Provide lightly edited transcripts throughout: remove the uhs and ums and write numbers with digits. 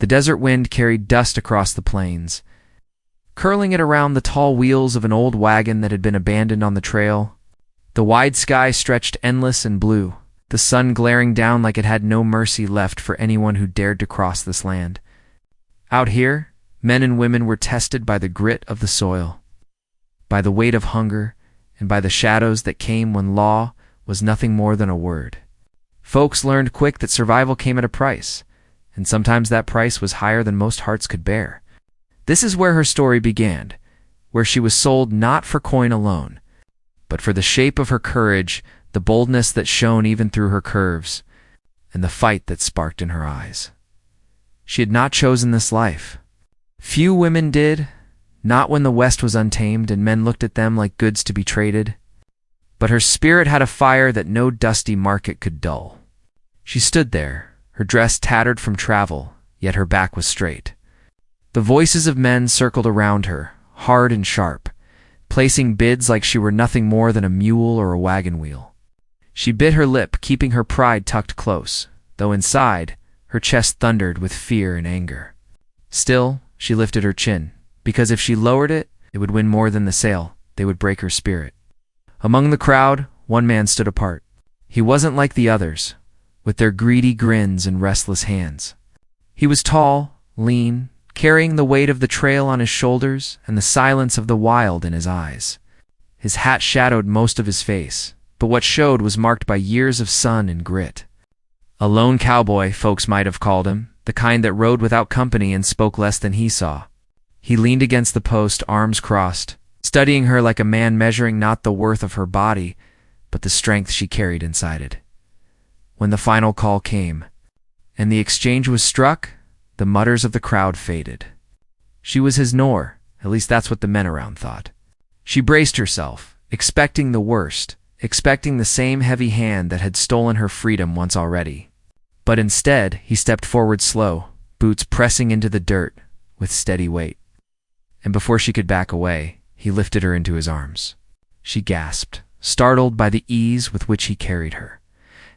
The desert wind carried dust across the plains, curling it around the tall wheels of an old wagon that had been abandoned on the trail. The wide sky stretched endless and blue, the sun glaring down like it had no mercy left for anyone who dared to cross this land. Out here, men and women were tested by the grit of the soil, by the weight of hunger, and by the shadows that came when law was nothing more than a word. Folks learned quick that survival came at a price, and sometimes that price was higher than most hearts could bear. This is where her story began, where she was sold not for coin alone, but for the shape of her courage, the boldness that shone even through her curves, and the fight that sparked in her eyes. She had not chosen this life. Few women did, not when the West was untamed and men looked at them like goods to be traded. But her spirit had a fire that no dusty market could dull. She stood there, her dress tattered from travel, yet her back was straight. The voices of men circled around her, hard and sharp, placing bids like she were nothing more than a mule or a wagon wheel. She bit her lip, keeping her pride tucked close, though inside, her chest thundered with fear and anger. Still, she lifted her chin, because if she lowered it, it would win more than the sale. They would break her spirit. Among the crowd, one man stood apart. He wasn't like the others, with their greedy grins and restless hands. He was tall, lean, carrying the weight of the trail on his shoulders and the silence of the wild in his eyes. His hat shadowed most of his face, but what showed was marked by years of sun and grit. A lone cowboy, folks might have called him, the kind that rode without company and spoke less than he saw. He leaned against the post, arms crossed, studying her like a man measuring not the worth of her body, but the strength she carried inside it. When the final call came, and the exchange was struck, the mutters of the crowd faded. She was his Nor, at least that's what the men around thought. She braced herself, expecting the worst, expecting the same heavy hand that had stolen her freedom once already. But instead, he stepped forward slow, boots pressing into the dirt, with steady weight. And before she could back away, he lifted her into his arms. She gasped, startled by the ease with which he carried her,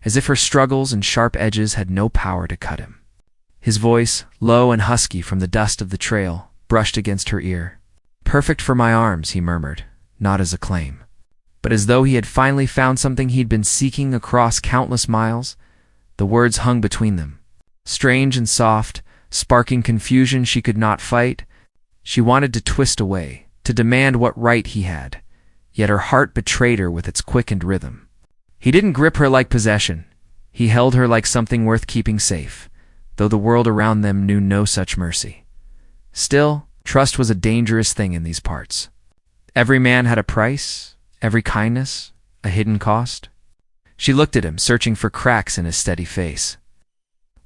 as if her struggles and sharp edges had no power to cut him. His voice, low and husky from the dust of the trail, brushed against her ear. "Perfect for my arms," he murmured, not as a claim, but as though he had finally found something he'd been seeking across countless miles. The words hung between them, strange and soft, sparking confusion she could not fight. She wanted to twist away, to demand what right he had, yet her heart betrayed her with its quickened rhythm. He didn't grip her like possession. He held her like something worth keeping safe, though the world around them knew no such mercy. Still, trust was a dangerous thing in these parts. Every man had a price, every kindness, a hidden cost. She looked at him, searching for cracks in his steady face,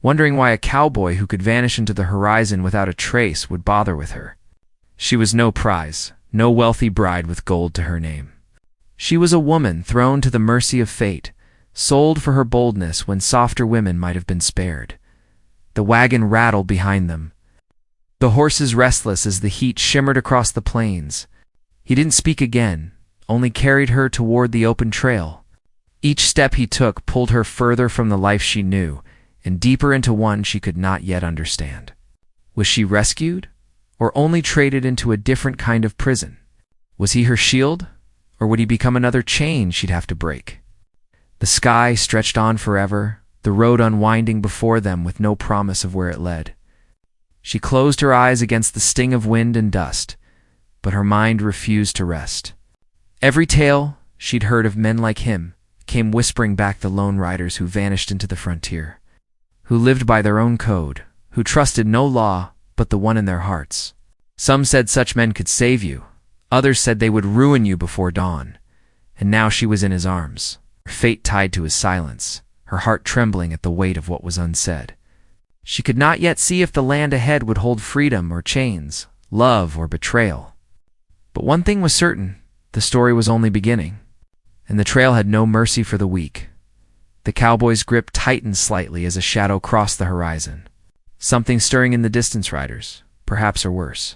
wondering why a cowboy who could vanish into the horizon without a trace would bother with her. She was no prize, no wealthy bride with gold to her name. She was a woman thrown to the mercy of fate, sold for her boldness when softer women might have been spared. The wagon rattled behind them, the horses restless as the heat shimmered across the plains. He didn't speak again, only carried her toward the open trail. Each step he took pulled her further from the life she knew, and deeper into one she could not yet understand. Was she rescued, or only traded into a different kind of prison? Was he her shield, or would he become another chain she'd have to break? The sky stretched on forever, the road unwinding before them with no promise of where it led. She closed her eyes against the sting of wind and dust, but her mind refused to rest. Every tale she'd heard of men like him came whispering back the lone riders who vanished into the frontier, who lived by their own code, who trusted no law but the one in their hearts. Some said such men could save you, others said they would ruin you before dawn. And now she was in his arms, her fate tied to his silence, her heart trembling at the weight of what was unsaid. She could not yet see if the land ahead would hold freedom or chains, love or betrayal. But one thing was certain, the story was only beginning, and the trail had no mercy for the weak. The cowboy's grip tightened slightly as a shadow crossed the horizon, something stirring in the distance riders, perhaps or worse.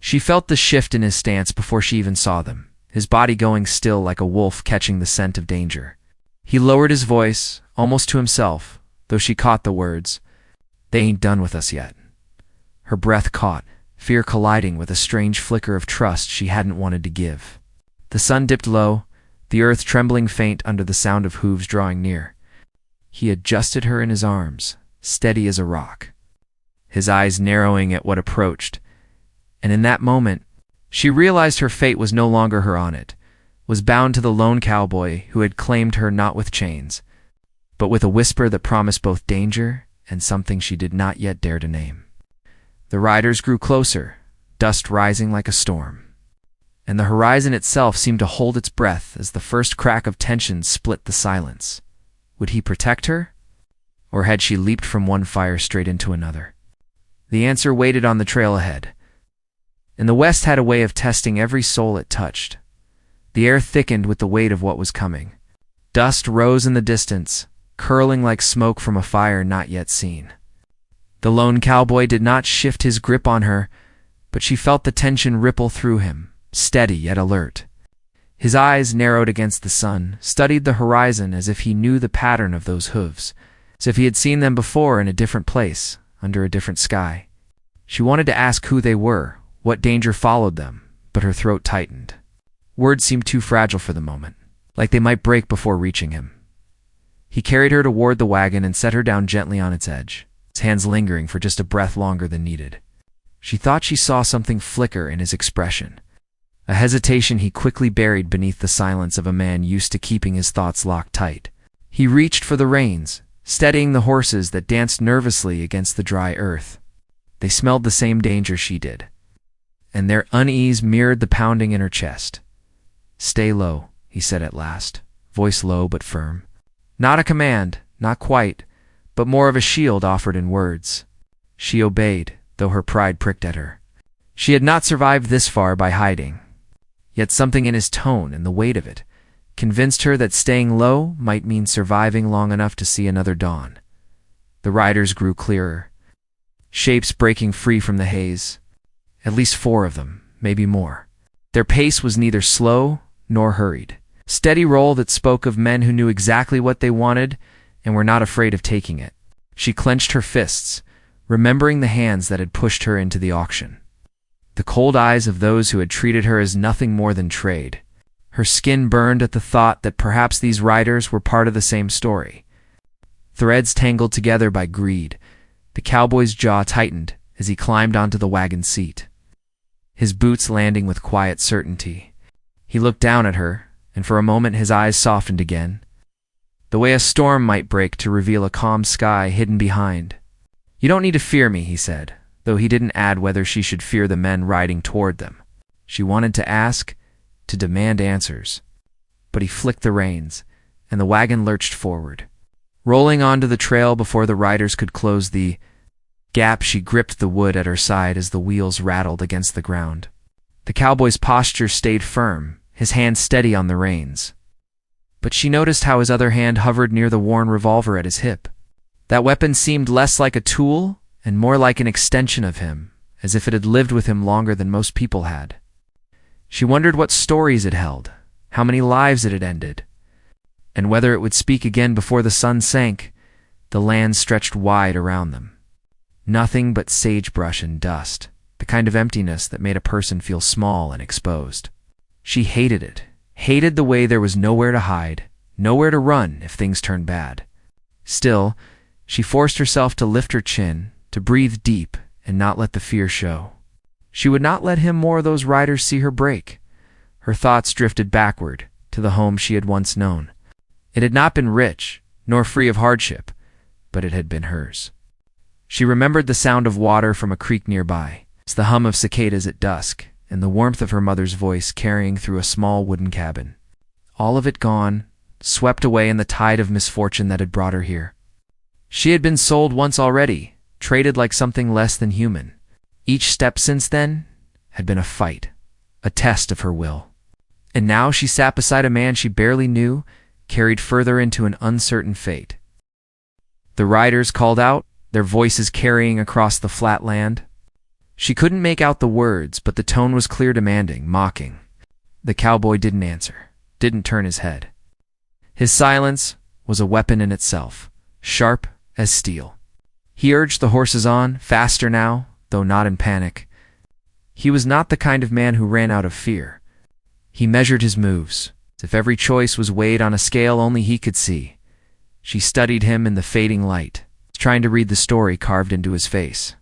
She felt the shift in his stance before she even saw them, his body going still like a wolf catching the scent of danger. He lowered his voice, almost to himself, though she caught the words, "They ain't done with us yet." her breath caught, fear colliding with a strange flicker of trust she hadn't wanted to give. The sun dipped low, the earth trembling faint under the sound of hooves drawing near. He adjusted her in his arms, steady as a rock, his eyes narrowing at what approached, and in that moment, she realized her fate was no longer her on it, was bound to the lone cowboy who had claimed her not with chains, but with a whisper that promised both danger and something she did not yet dare to name. The riders grew closer, dust rising like a storm, and the horizon itself seemed to hold its breath as the first crack of tension split the silence. Would he protect her? Or had she leaped from one fire straight into another? The answer waited on the trail ahead. And the West had a way of testing every soul it touched. The air thickened with the weight of what was coming. Dust rose in the distance, curling like smoke from a fire not yet seen. The lone cowboy did not shift his grip on her, but she felt the tension ripple through him, steady yet alert. His eyes narrowed against the sun, studied the horizon as if he knew the pattern of those hooves, as if he had seen them before in a different place, under a different sky. She wanted to ask who they were, what danger followed them, but her throat tightened. Words seemed too fragile for the moment, like they might break before reaching him. He carried her toward the wagon and set her down gently on its edge, his hands lingering for just a breath longer than needed. She thought she saw something flicker in his expression, a hesitation he quickly buried beneath the silence of a man used to keeping his thoughts locked tight. He reached for the reins, steadying the horses that danced nervously against the dry earth. They smelled the same danger she did, and their unease mirrored the pounding in her chest. "Stay low," he said at last, voice low but firm. Not a command, not quite, but more of a shield offered in words. She obeyed, though her pride pricked at her. She had not survived this far by hiding. Yet something in his tone and the weight of it convinced her that staying low might mean surviving long enough to see another dawn. The riders grew clearer, shapes breaking free from the haze. At least 4 of them, maybe more. Their pace was neither slow nor hurried. Steady roll that spoke of men who knew exactly what they wanted and were not afraid of taking it. She clenched her fists, remembering the hands that had pushed her into the auction. The cold eyes of those who had treated her as nothing more than trade. Her skin burned at the thought that perhaps these riders were part of the same story. Threads tangled together by greed, the cowboy's jaw tightened as he climbed onto the wagon seat, his boots landing with quiet certainty. He looked down at her, and for a moment his eyes softened again, the way a storm might break to reveal a calm sky hidden behind. "You don't need to fear me," he said, though he didn't add whether she should fear the men riding toward them. She wanted to ask, to demand answers. But he flicked the reins, and the wagon lurched forward, rolling onto the trail before the riders could close the gap. She gripped the wood at her side as the wheels rattled against the ground. The cowboy's posture stayed firm, his hand steady on the reins. But she noticed how his other hand hovered near the worn revolver at his hip. That weapon seemed less like a tool and more like an extension of him, as if it had lived with him longer than most people had. She wondered what stories it held, how many lives it had ended, and whether it would speak again before the sun sank. The land stretched wide around them. Nothing but sagebrush and dust, the kind of emptiness that made a person feel small and exposed. She hated it, hated the way there was nowhere to hide, nowhere to run if things turned bad. Still, she forced herself to lift her chin, to breathe deep and not let the fear show. She would not let him or those riders see her break. Her thoughts drifted backward, to the home she had once known. It had not been rich, nor free of hardship, but it had been hers. She remembered the sound of water from a creek nearby, the hum of cicadas at dusk, and the warmth of her mother's voice carrying through a small wooden cabin. All of it gone, swept away in the tide of misfortune that had brought her here. She had been sold once already, traded like something less than human. Each step since then had been a fight, a test of her will. And now she sat beside a man she barely knew, carried further into an uncertain fate. The riders called out, their voices carrying across the flat land. She couldn't make out the words, but the tone was clear, demanding, mocking. The cowboy didn't answer, didn't turn his head. His silence was a weapon in itself, sharp as steel. He urged the horses on, faster now, though not in panic. He was not the kind of man who ran out of fear. He measured his moves, as if every choice was weighed on a scale only he could see. She studied him in the fading light, trying to read the story carved into his face.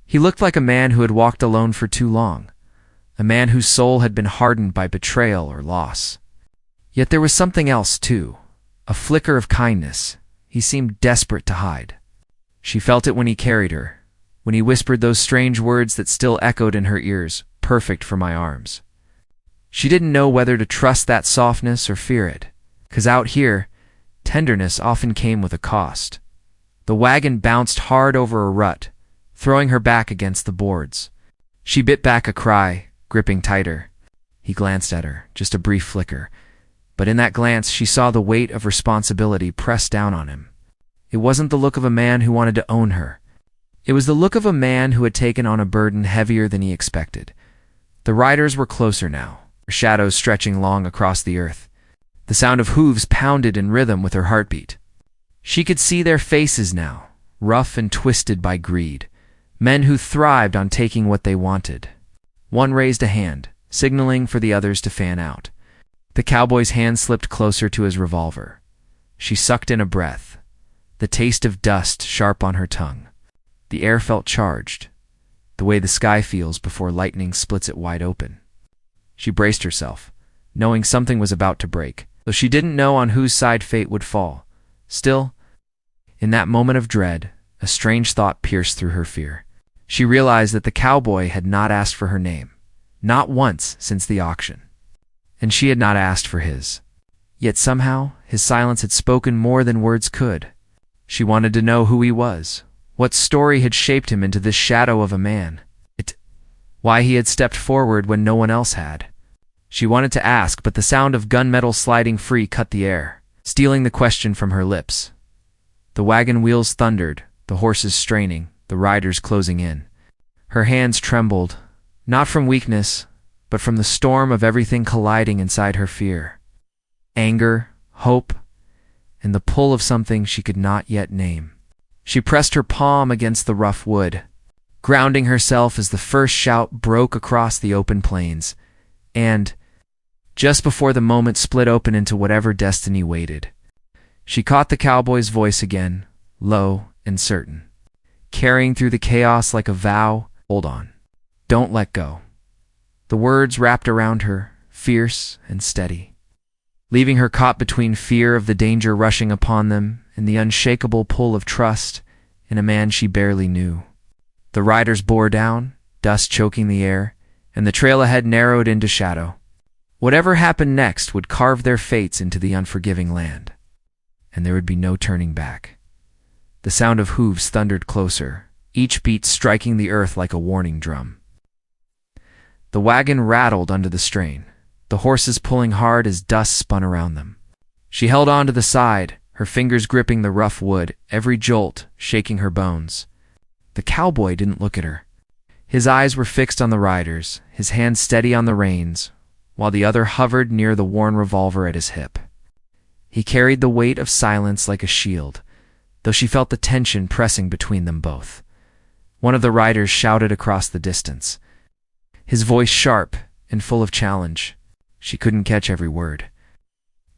He looked like a man who had walked alone for too long, a man whose soul had been hardened by betrayal or loss. Yet there was something else, too, a flicker of kindness he seemed desperate to hide. She felt it when he carried her, when he whispered those strange words that still echoed in her ears, "Perfect for my arms." She didn't know whether to trust that softness or fear it, 'cause out here, tenderness often came with a cost. The wagon bounced hard over a rut, throwing her back against the boards. She bit back a cry, gripping tighter. He glanced at her, just a brief flicker, but in that glance she saw the weight of responsibility press down on him. It wasn't the look of a man who wanted to own her. It was the look of a man who had taken on a burden heavier than he expected. The riders were closer now, their shadows stretching long across the earth. The sound of hooves pounded in rhythm with her heartbeat. She could see their faces now, rough and twisted by greed, men who thrived on taking what they wanted. One raised a hand, signaling for the others to fan out. The cowboy's hand slipped closer to his revolver. She sucked in a breath, the taste of dust sharp on her tongue. The air felt charged, the way the sky feels before lightning splits it wide open. She braced herself, knowing something was about to break, though she didn't know on whose side fate would fall. Still, in that moment of dread, a strange thought pierced through her fear. She realized that the cowboy had not asked for her name, not once since the auction, and she had not asked for his. Yet somehow, his silence had spoken more than words could. She wanted to know who he was, what story had shaped him into this shadow of a man, why he had stepped forward when no one else had. She wanted to ask, but the sound of gunmetal sliding free cut the air, stealing the question from her lips. The wagon wheels thundered, the horses straining, the riders closing in. Her hands trembled, not from weakness, but from the storm of everything colliding inside her fear. Anger, hope, and the pull of something she could not yet name. She pressed her palm against the rough wood, grounding herself as the first shout broke across the open plains, and, just before the moment split open into whatever destiny waited, she caught the cowboy's voice again, low and certain, carrying through the chaos like a vow, "Hold on. Don't let go." The words wrapped around her, fierce and steady, leaving her caught between fear of the danger rushing upon them and the unshakable pull of trust in a man she barely knew. The riders bore down, dust choking the air, and the trail ahead narrowed into shadow. Whatever happened next would carve their fates into the unforgiving land, and there would be no turning back. The sound of hooves thundered closer, each beat striking the earth like a warning drum. The wagon rattled under the strain, the horses pulling hard as dust spun around them. She held on to the side, her fingers gripping the rough wood, every jolt shaking her bones. The cowboy didn't look at her. His eyes were fixed on the riders, his hand steady on the reins, while the other hovered near the worn revolver at his hip. He carried the weight of silence like a shield, though she felt the tension pressing between them both. One of the riders shouted across the distance, his voice sharp and full of challenge. She couldn't catch every word,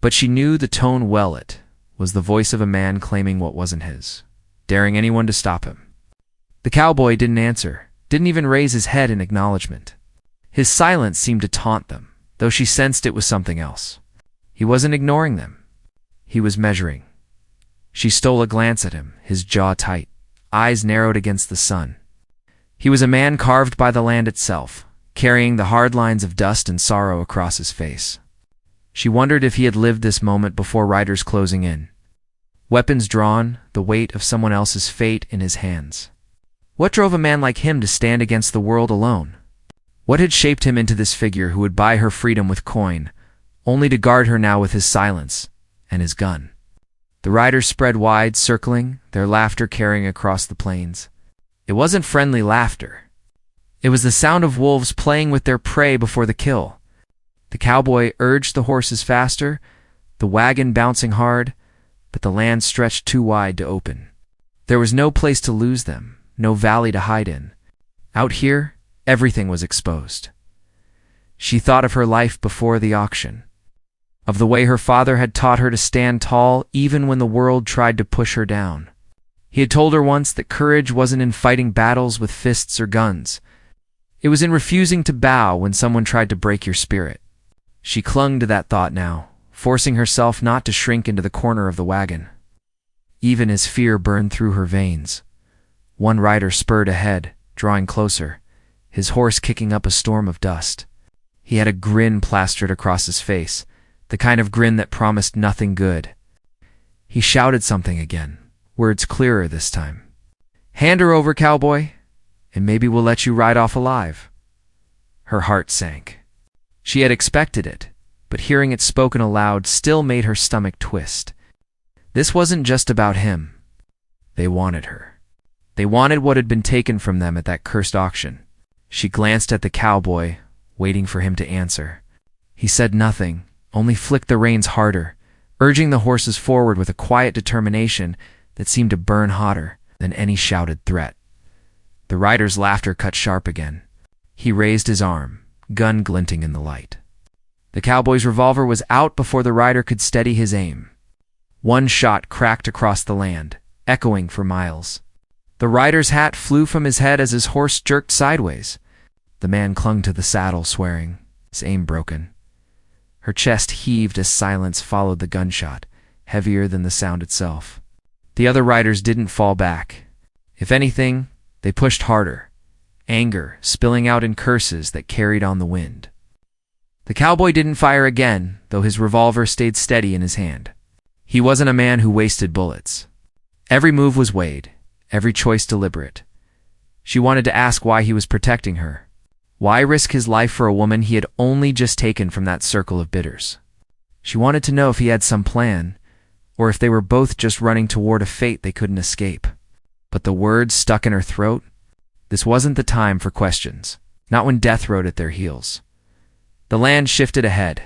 but she knew the tone well. It was the voice of a man claiming what wasn't his, daring anyone to stop him. The cowboy didn't answer, didn't even raise his head in acknowledgement. His silence seemed to taunt them, though she sensed it was something else. He wasn't ignoring them. He was measuring. She stole a glance at him, his jaw tight, eyes narrowed against the sun. He was a man carved by the land itself, carrying the hard lines of dust and sorrow across his face. She wondered if he had lived this moment before riders closing in. Weapons drawn, the weight of someone else's fate in his hands. What drove a man like him to stand against the world alone? What had shaped him into this figure who would buy her freedom with coin, only to guard her now with his silence and his gun? The riders spread wide, circling, their laughter carrying across the plains. It wasn't friendly laughter. It was the sound of wolves playing with their prey before the kill. The cowboy urged the horses faster, the wagon bouncing hard, but the land stretched too wide to open. There was no place to lose them, no valley to hide in. Out here, everything was exposed. She thought of her life before the auction, of the way her father had taught her to stand tall even when the world tried to push her down. He had told her once that courage wasn't in fighting battles with fists or guns. It was in refusing to bow when someone tried to break your spirit. She clung to that thought now, forcing herself not to shrink into the corner of the wagon. Even as fear burned through her veins, one rider spurred ahead, drawing closer, his horse kicking up a storm of dust. He had a grin plastered across his face, the kind of grin that promised nothing good. He shouted something again, words clearer this time. "Hand her over, cowboy, and maybe we'll let you ride off alive." Her heart sank. She had expected it, but hearing it spoken aloud still made her stomach twist. This wasn't just about him. They wanted her. They wanted what had been taken from them at that cursed auction. She glanced at the cowboy, waiting for him to answer. He said nothing, only flicked the reins harder, urging the horses forward with a quiet determination that seemed to burn hotter than any shouted threat. The rider's laughter cut sharp again. He raised his arm, gun glinting in the light. The cowboy's revolver was out before the rider could steady his aim. One shot cracked across the land, echoing for miles. The rider's hat flew from his head as his horse jerked sideways. The man clung to the saddle, swearing, his aim broken. Her chest heaved as silence followed the gunshot, heavier than the sound itself. The other riders didn't fall back. If anything, they pushed harder, anger spilling out in curses that carried on the wind. The cowboy didn't fire again, though his revolver stayed steady in his hand. He wasn't a man who wasted bullets. Every move was weighed, every choice deliberate. She wanted to ask why he was protecting her. Why risk his life for a woman he had only just taken from that circle of bitters? She wanted to know if he had some plan, or if they were both just running toward a fate they couldn't escape. But the words stuck in her throat. This wasn't the time for questions, not when death rode at their heels. The land shifted ahead,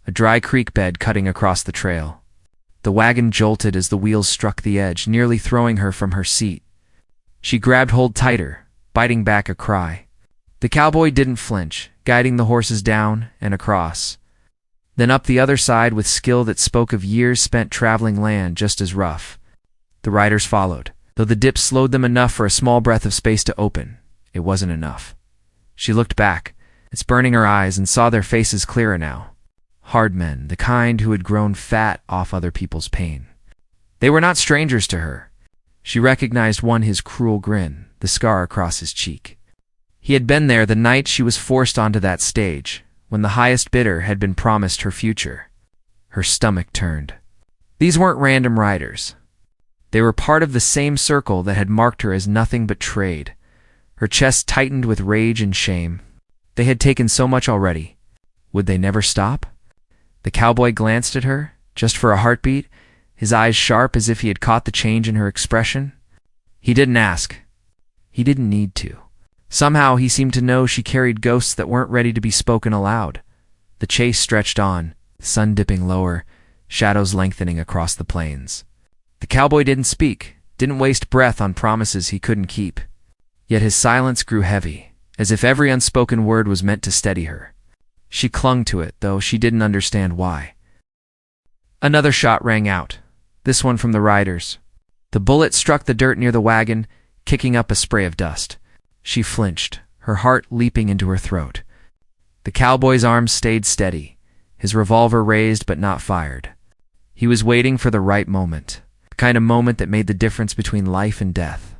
a dry creek bed cutting across the trail. The wagon jolted as the wheels struck the edge, nearly throwing her from her seat. She grabbed hold tighter, biting back a cry. The cowboy didn't flinch, guiding the horses down and across, then up the other side with skill that spoke of years spent traveling land just as rough. The riders followed, though the dip slowed them enough for a small breath of space to open. It wasn't enough. She looked back, its burning her eyes, and saw their faces clearer now. Hard men, the kind who had grown fat off other people's pain. They were not strangers to her. She recognized one, his cruel grin, the scar across his cheek. He had been there the night she was forced onto that stage, when the highest bidder had been promised her future. Her stomach turned. These weren't random riders. They were part of the same circle that had marked her as nothing but trade. Her chest tightened with rage and shame. They had taken so much already. Would they never stop? The cowboy glanced at her, just for a heartbeat, his eyes sharp as if he had caught the change in her expression. He didn't ask. He didn't need to. Somehow he seemed to know she carried ghosts that weren't ready to be spoken aloud. The chase stretched on, the sun dipping lower, shadows lengthening across the plains. The cowboy didn't speak, didn't waste breath on promises he couldn't keep. Yet his silence grew heavy, as if every unspoken word was meant to steady her. She clung to it, though she didn't understand why. Another shot rang out, this one from the riders. The bullet struck the dirt near the wagon, kicking up a spray of dust. She flinched, her heart leaping into her throat. The cowboy's arms stayed steady, his revolver raised but not fired. He was waiting for the right moment, the kind of moment that made the difference between life and death.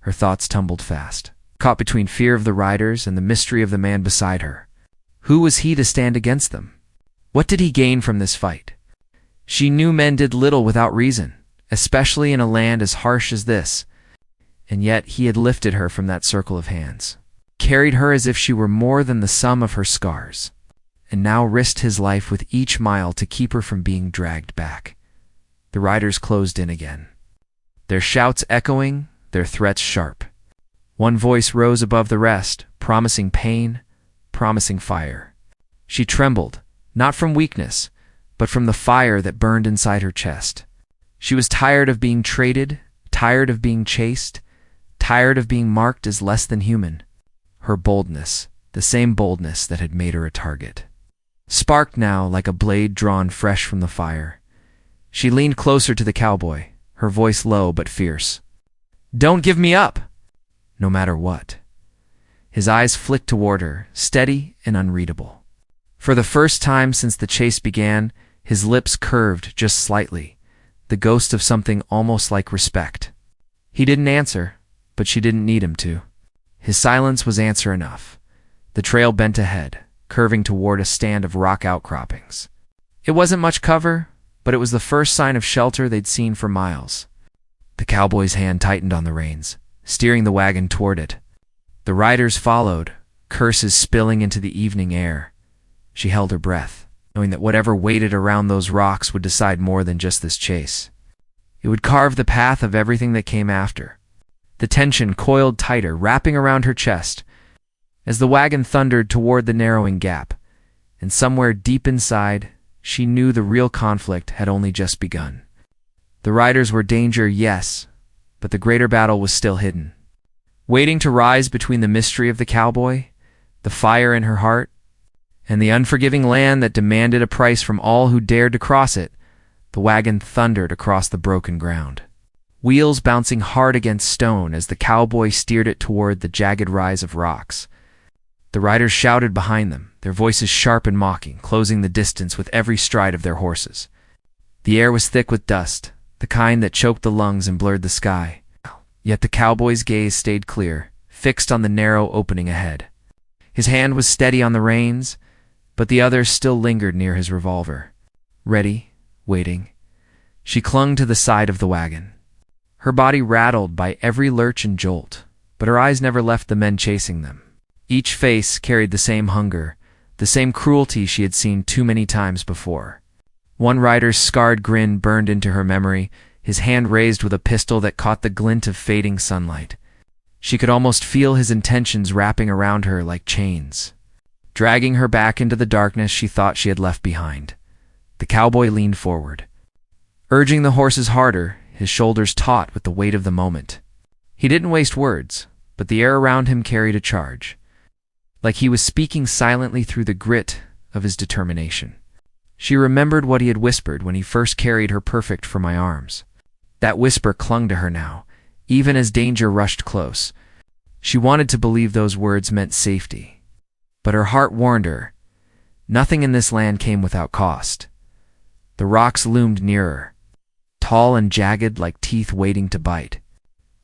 Her thoughts tumbled fast, caught between fear of the riders and the mystery of the man beside her. Who was he to stand against them? What did he gain from this fight? She knew men did little without reason, especially in a land as harsh as this. And yet he had lifted her from that circle of hands, carried her as if she were more than the sum of her scars, and now risked his life with each mile to keep her from being dragged back. The riders closed in again, their shouts echoing, their threats sharp. One voice rose above the rest, promising pain, promising fire. She trembled, not from weakness, but from the fire that burned inside her chest. She was tired of being traded, tired of being chased, tired of being marked as less than human. her boldness, the same boldness that had made her a target. Sparked now like a blade drawn fresh from the fire. She leaned closer to the cowboy, her voice low but fierce. "Don't give me up!" No matter what. His eyes flicked toward her, steady and unreadable. For the first time since the chase began, his lips curved just slightly, the ghost of something almost like respect. He didn't answer, but she didn't need him to. His silence was answer enough. The trail bent ahead, curving toward a stand of rock outcroppings. It wasn't much cover, but it was the first sign of shelter they'd seen for miles. The cowboy's hand tightened on the reins, steering the wagon toward it. The riders followed, curses spilling into the evening air. She held her breath, knowing that whatever waited around those rocks would decide more than just this chase. It would carve the path of everything that came after. The tension coiled tighter, wrapping around her chest, as the wagon thundered toward the narrowing gap, and somewhere deep inside, she knew the real conflict had only just begun. The riders were danger, yes, but the greater battle was still hidden, waiting to rise between the mystery of the cowboy, the fire in her heart, and the unforgiving land that demanded a price from all who dared to cross it. The wagon thundered across the broken ground, wheels bouncing hard against stone as the cowboy steered it toward the jagged rise of rocks. The riders shouted behind them, their voices sharp and mocking, closing the distance with every stride of their horses. The air was thick with dust, the kind that choked the lungs and blurred the sky. Yet the cowboy's gaze stayed clear, fixed on the narrow opening ahead. His hand was steady on the reins, but the other still lingered near his revolver. Ready, waiting. She clung to the side of the wagon, her body rattled by every lurch and jolt, but her eyes never left the men chasing them. Each face carried the same hunger, the same cruelty she had seen too many times before. One rider's scarred grin burned into her memory, his hand raised with a pistol that caught the glint of fading sunlight. She could almost feel his intentions wrapping around her like chains, dragging her back into the darkness she thought she had left behind. The cowboy leaned forward, urging the horses harder, his shoulders taut with the weight of the moment. He didn't waste words, but the air around him carried a charge, like he was speaking silently through the grit of his determination. She remembered what he had whispered when he first carried her perfect for my arms. That whisper clung to her now, even as danger rushed close. She wanted to believe those words meant safety, but her heart warned her. Nothing in this land came without cost. The rocks loomed nearer, tall and jagged like teeth waiting to bite.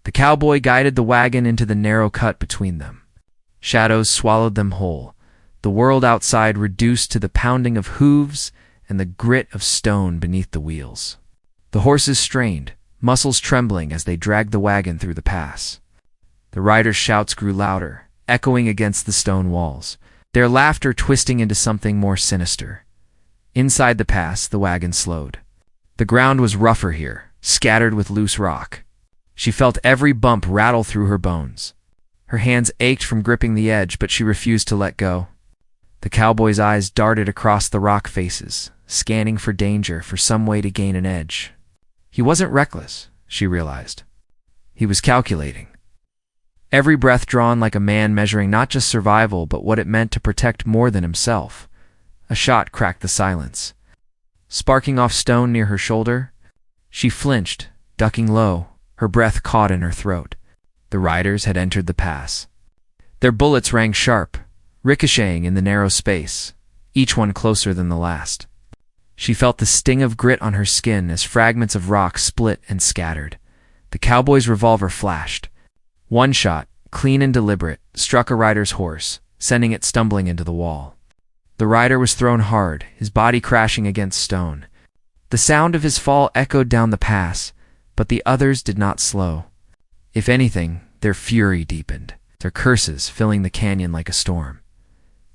The cowboy guided the wagon into the narrow cut between them. Shadows swallowed them whole, the world outside reduced to the pounding of hooves and the grit of stone beneath the wheels. The horses strained, muscles trembling as they dragged the wagon through the pass. The riders' shouts grew louder, echoing against the stone walls, their laughter twisting into something more sinister. Inside the pass, the wagon slowed. The ground was rougher here, scattered with loose rock. She felt every bump rattle through her bones. Her hands ached from gripping the edge, but she refused to let go. The cowboy's eyes darted across the rock faces, scanning for danger, for some way to gain an edge. He wasn't reckless, she realized. He was calculating. Every breath drawn like a man measuring not just survival, but what it meant to protect more than himself. A shot cracked the silence. Sparking off stone near her shoulder, she flinched, ducking low, her breath caught in her throat. The riders had entered the pass. Their bullets rang sharp, ricocheting in the narrow space, each one closer than the last. She felt the sting of grit on her skin as fragments of rock split and scattered. The cowboy's revolver flashed. One shot, clean and deliberate, struck a rider's horse, sending it stumbling into the wall. The rider was thrown hard, his body crashing against stone. The sound of his fall echoed down the pass, but the others did not slow. If anything, their fury deepened, their curses filling the canyon like a storm.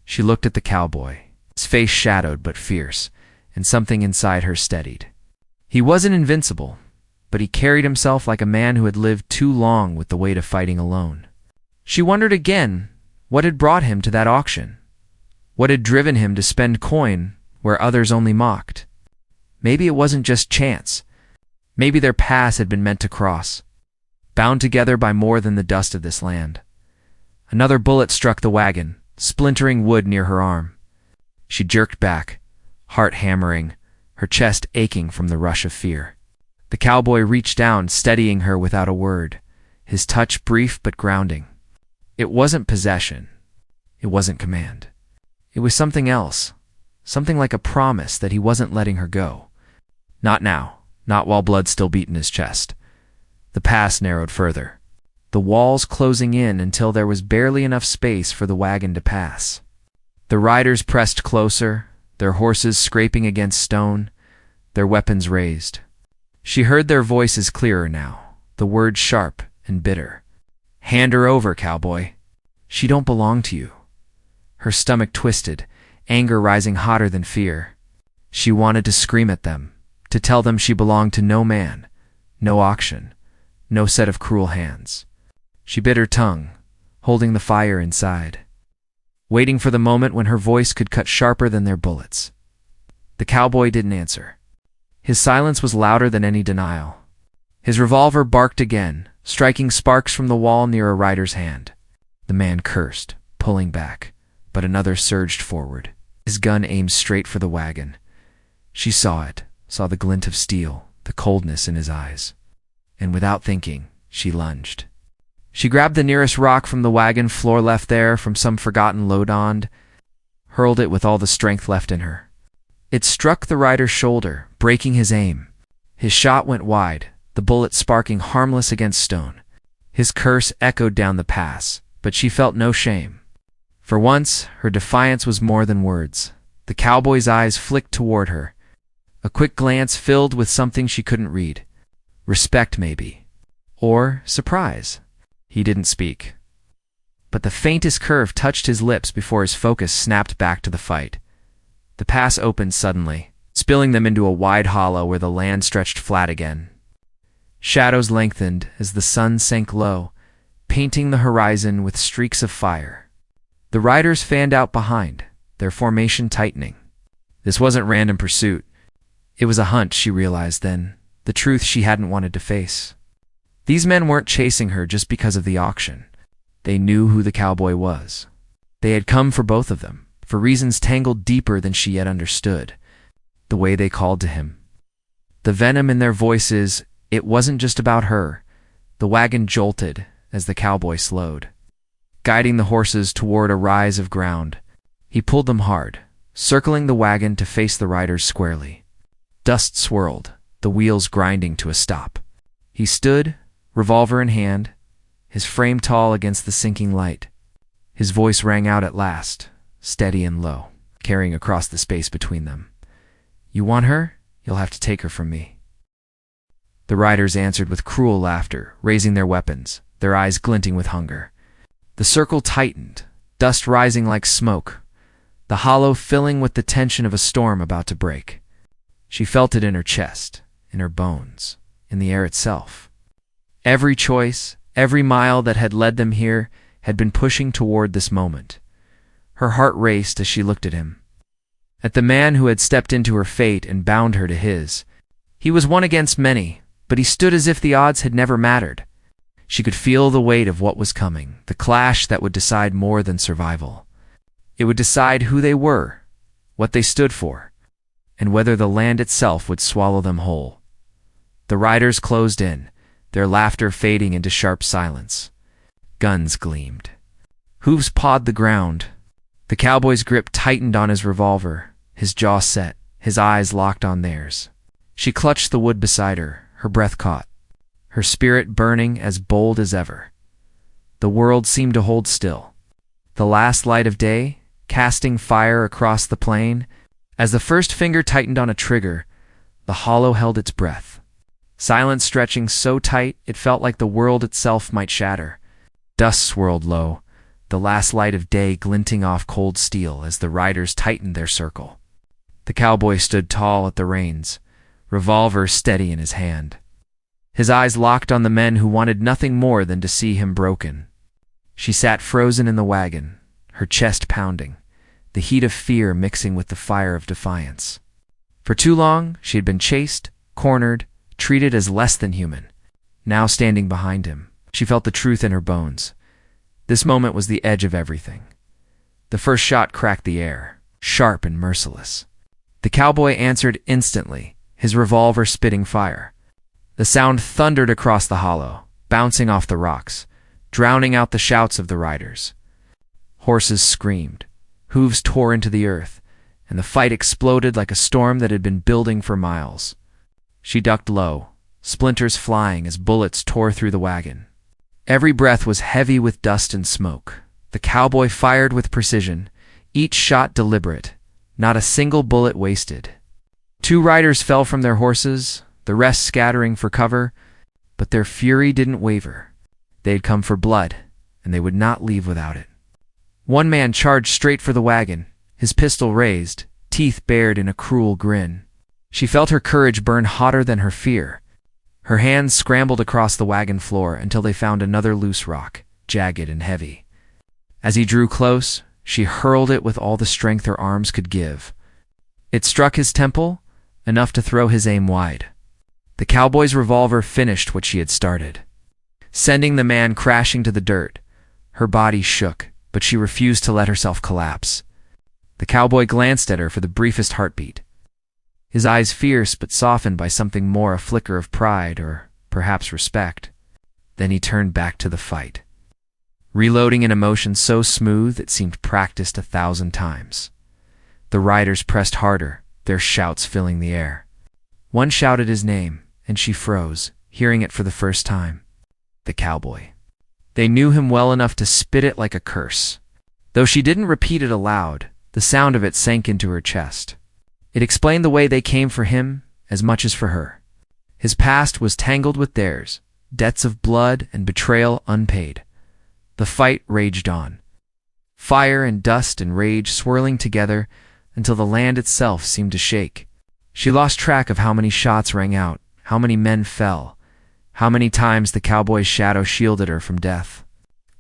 She looked at the cowboy, his face shadowed but fierce, and something inside her steadied. He wasn't invincible, but he carried himself like a man who had lived too long with the weight of fighting alone. She wondered again what had brought him to that auction, what had driven him to spend coin where others only mocked. Maybe it wasn't just chance. Maybe their paths had been meant to cross, bound together by more than the dust of this land. Another bullet struck the wagon, splintering wood near her arm. She jerked back, heart hammering, her chest aching from the rush of fear. The cowboy reached down, steadying her without a word, his touch brief but grounding. It wasn't possession. It wasn't command. It was something else, something like a promise that he wasn't letting her go. Not now, not while blood still beat in his chest. The pass narrowed further, the walls closing in until there was barely enough space for the wagon to pass. The riders pressed closer, their horses scraping against stone, their weapons raised. She heard their voices clearer now, the words sharp and bitter. "Hand her over, cowboy. She don't belong to you." Her stomach twisted, anger rising hotter than fear. She wanted to scream at them, to tell them she belonged to no man, no auction, no set of cruel hands. She bit her tongue, holding the fire inside, waiting for the moment when her voice could cut sharper than their bullets. The cowboy didn't answer. His silence was louder than any denial. His revolver barked again, striking sparks from the wall near a rider's hand. The man cursed, pulling back, but another surged forward, his gun aimed straight for the wagon. She saw it, saw the glint of steel, the coldness in his eyes. And without thinking, she lunged. She grabbed the nearest rock from the wagon floor left there from some forgotten load-on, hurled it with all the strength left in her. It struck the rider's shoulder, breaking his aim. His shot went wide, the bullet sparking harmless against stone. His curse echoed down the pass, but she felt no shame. For once, her defiance was more than words. The cowboy's eyes flicked toward her, a quick glance filled with something she couldn't read. Respect, maybe. Or surprise. He didn't speak. But the faintest curve touched his lips before his focus snapped back to the fight. The pass opened suddenly, spilling them into a wide hollow where the land stretched flat again. Shadows lengthened as the sun sank low, painting the horizon with streaks of fire. The riders fanned out behind, their formation tightening. This wasn't random pursuit. It was a hunt, she realized then, the truth she hadn't wanted to face. These men weren't chasing her just because of the auction. They knew who the cowboy was. They had come for both of them, for reasons tangled deeper than she yet understood. The way they called to him. The venom in their voices, it wasn't just about her. The wagon jolted as the cowboy slowed, guiding the horses toward a rise of ground. He pulled them hard, circling the wagon to face the riders squarely. Dust swirled, the wheels grinding to a stop. He stood, revolver in hand, his frame tall against the sinking light. His voice rang out at last, steady and low, carrying across the space between them. "You want her? You'll have to take her from me." The riders answered with cruel laughter, raising their weapons, their eyes glinting with hunger. The circle tightened, dust rising like smoke, the hollow filling with the tension of a storm about to break. She felt it in her chest, in her bones, in the air itself. Every choice, every mile that had led them here had been pushing toward this moment. Her heart raced as she looked at him. At the man who had stepped into her fate and bound her to his. He was one against many, but he stood as if the odds had never mattered. She could feel the weight of what was coming, the clash that would decide more than survival. It would decide who they were, what they stood for, and whether the land itself would swallow them whole. The riders closed in, their laughter fading into sharp silence. Guns gleamed. Hooves pawed the ground. The cowboy's grip tightened on his revolver, his jaw set, his eyes locked on theirs. She clutched the wood beside her, her breath caught, her spirit burning as bold as ever. The world seemed to hold still. The last light of day, casting fire across the plain. As the first finger tightened on a trigger, the hollow held its breath. Silence stretching so tight it felt like the world itself might shatter. Dust swirled low, the last light of day glinting off cold steel as the riders tightened their circle. The cowboy stood tall at the reins, revolver steady in his hand. His eyes locked on the men who wanted nothing more than to see him broken. She sat frozen in the wagon, her chest pounding, the heat of fear mixing with the fire of defiance. For too long, she had been chased, cornered, treated as less than human. Now standing behind him, she felt the truth in her bones. This moment was the edge of everything. The first shot cracked the air, sharp and merciless. The cowboy answered instantly, his revolver spitting fire. The sound thundered across the hollow, bouncing off the rocks, drowning out the shouts of the riders. Horses screamed, hooves tore into the earth, and the fight exploded like a storm that had been building for miles. She ducked low, splinters flying as bullets tore through the wagon. Every breath was heavy with dust and smoke. The cowboy fired with precision, each shot deliberate, not a single bullet wasted. 2 riders fell from their horses, the rest scattering for cover, but their fury didn't waver. They had come for blood, and they would not leave without it. One man charged straight for the wagon, his pistol raised, teeth bared in a cruel grin. She felt her courage burn hotter than her fear. Her hands scrambled across the wagon floor until they found another loose rock, jagged and heavy. As he drew close, she hurled it with all the strength her arms could give. It struck his temple, enough to throw his aim wide. The cowboy's revolver finished what she had started, sending the man crashing to the dirt. Her body shook, but she refused to let herself collapse. The cowboy glanced at her for the briefest heartbeat. His eyes fierce but softened by something more, a flicker of pride or perhaps respect. Then he turned back to the fight, reloading an emotion so smooth it seemed practiced 1,000 times. The riders pressed harder, their shouts filling the air. One shouted his name, and she froze, hearing it for the first time. The cowboy. They knew him well enough to spit it like a curse. Though she didn't repeat it aloud, the sound of it sank into her chest. It explained the way they came for him as much as for her. His past was tangled with theirs, debts of blood and betrayal unpaid. The fight raged on, fire and dust and rage swirling together until the land itself seemed to shake. She lost track of how many shots rang out, how many men fell, how many times the cowboy's shadow shielded her from death.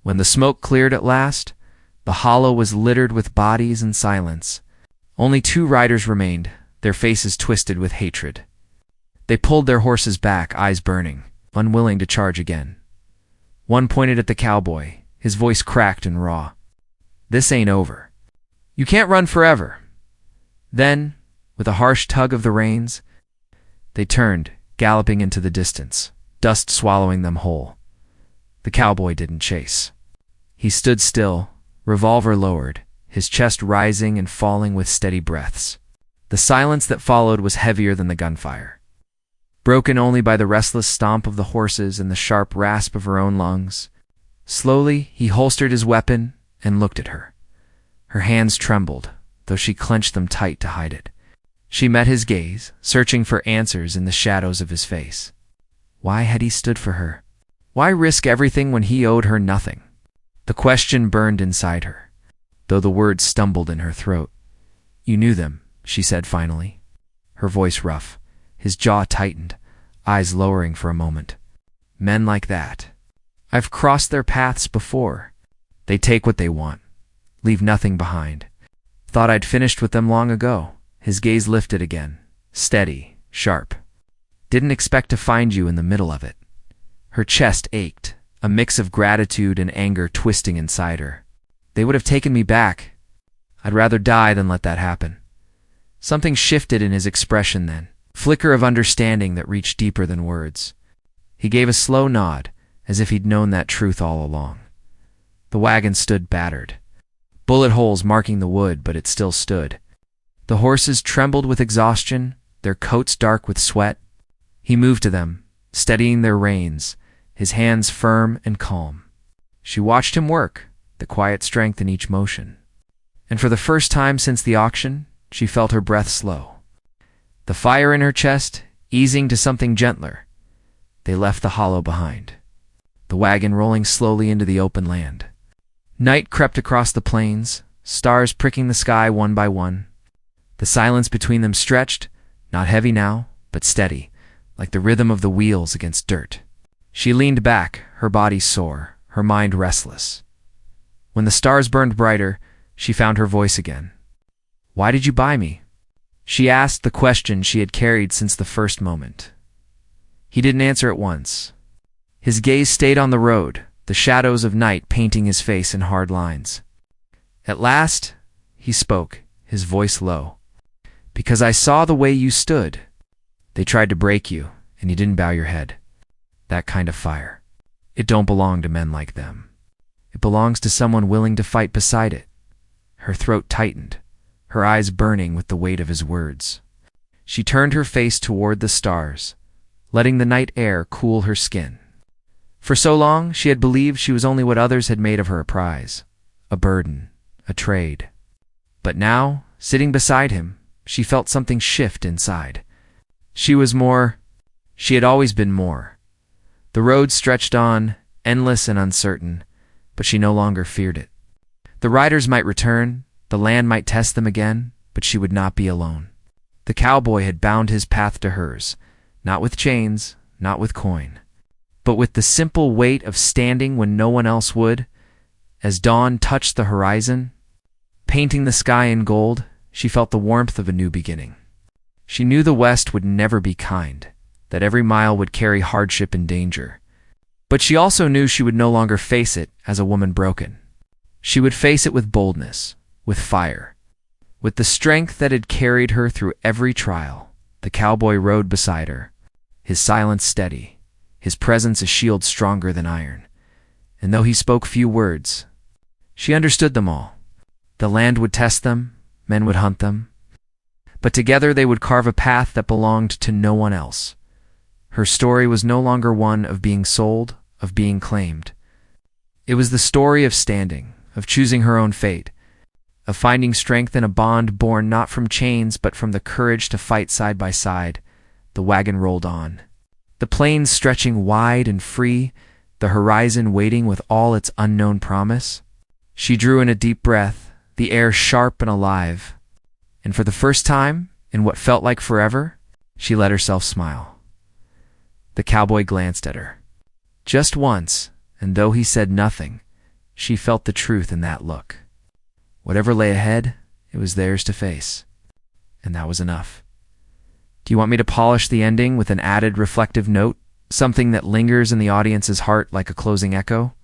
When the smoke cleared at last, the hollow was littered with bodies and silence. Only 2 riders remained, their faces twisted with hatred. They pulled their horses back, eyes burning, unwilling to charge again. One pointed at the cowboy, his voice cracked and raw. "This ain't over. You can't run forever." Then, with a harsh tug of the reins, they turned, galloping into the distance, dust swallowing them whole. The cowboy didn't chase. He stood still, revolver lowered, his chest rising and falling with steady breaths. The silence that followed was heavier than the gunfire, broken only by the restless stomp of the horses and the sharp rasp of her own lungs. Slowly, he holstered his weapon and looked at her. Her hands trembled, though she clenched them tight to hide it. She met his gaze, searching for answers in the shadows of his face. Why had he stood for her? Why risk everything when he owed her nothing? The question burned inside her, though the words stumbled in her throat. "You knew them," she said finally, her voice rough, his jaw tightened, eyes lowering for a moment. "Men like that. I've crossed their paths before. They take what they want, leave nothing behind. Thought I'd finished with them long ago." His gaze lifted again, steady, sharp. "Didn't expect to find you in the middle of it." Her chest ached, a mix of gratitude and anger twisting inside her. "They would have taken me back. I'd rather die than let that happen." Something shifted in his expression then, flicker of understanding that reached deeper than words. He gave a slow nod, as if he'd known that truth all along. The wagon stood battered, bullet holes marking the wood, but it still stood. The horses trembled with exhaustion, their coats dark with sweat. He moved to them, steadying their reins, his hands firm and calm. She watched him work, the quiet strength in each motion. And for the first time since the auction, she felt her breath slow, the fire in her chest easing to something gentler. They left the hollow behind, the wagon rolling slowly into the open land. Night crept across the plains, stars pricking the sky one by one. The silence between them stretched, not heavy now, but steady, like the rhythm of the wheels against dirt. She leaned back, her body sore, her mind restless. When the stars burned brighter, she found her voice again. "Why did you buy me?" She asked the question she had carried since the first moment. He didn't answer at once. His gaze stayed on the road, the shadows of night painting his face in hard lines. At last, he spoke, his voice low. "Because I saw the way you stood. They tried to break you, and you didn't bow your head. That kind of fire. It don't belong to men like them. It belongs to someone willing to fight beside it." Her throat tightened, her eyes burning with the weight of his words. She turned her face toward the stars, letting the night air cool her skin. For so long, she had believed she was only what others had made of her: a prize, a burden, a trade. But now, sitting beside him, she felt something shift inside. She was more. She had always been more. The road stretched on, endless and uncertain, but she no longer feared it. The riders might return, the land might test them again, but she would not be alone. The cowboy had bound his path to hers, not with chains, not with coin, but with the simple weight of standing when no one else would. As dawn touched the horizon, painting the sky in gold, she felt the warmth of a new beginning. She knew the West would never be kind, that every mile would carry hardship and danger. But she also knew she would no longer face it as a woman broken. She would face it with boldness, with fire, with the strength that had carried her through every trial. The cowboy rode beside her, his silence steady, his presence a shield stronger than iron. And though he spoke few words, she understood them all. The land would test them, men would hunt them, but together they would carve a path that belonged to no one else. Her story was no longer one of being sold, of being claimed. It was the story of standing, of choosing her own fate, of finding strength in a bond born not from chains but from the courage to fight side by side. The wagon rolled on, the plains stretching wide and free, the horizon waiting with all its unknown promise. She drew in a deep breath, the air sharp and alive, and for the first time, in what felt like forever, she let herself smile. The cowboy glanced at her. Just once, and though he said nothing, she felt the truth in that look. Whatever lay ahead, it was theirs to face, and that was enough. Do you want me to polish the ending with an added reflective note, something that lingers in the audience's heart like a closing echo?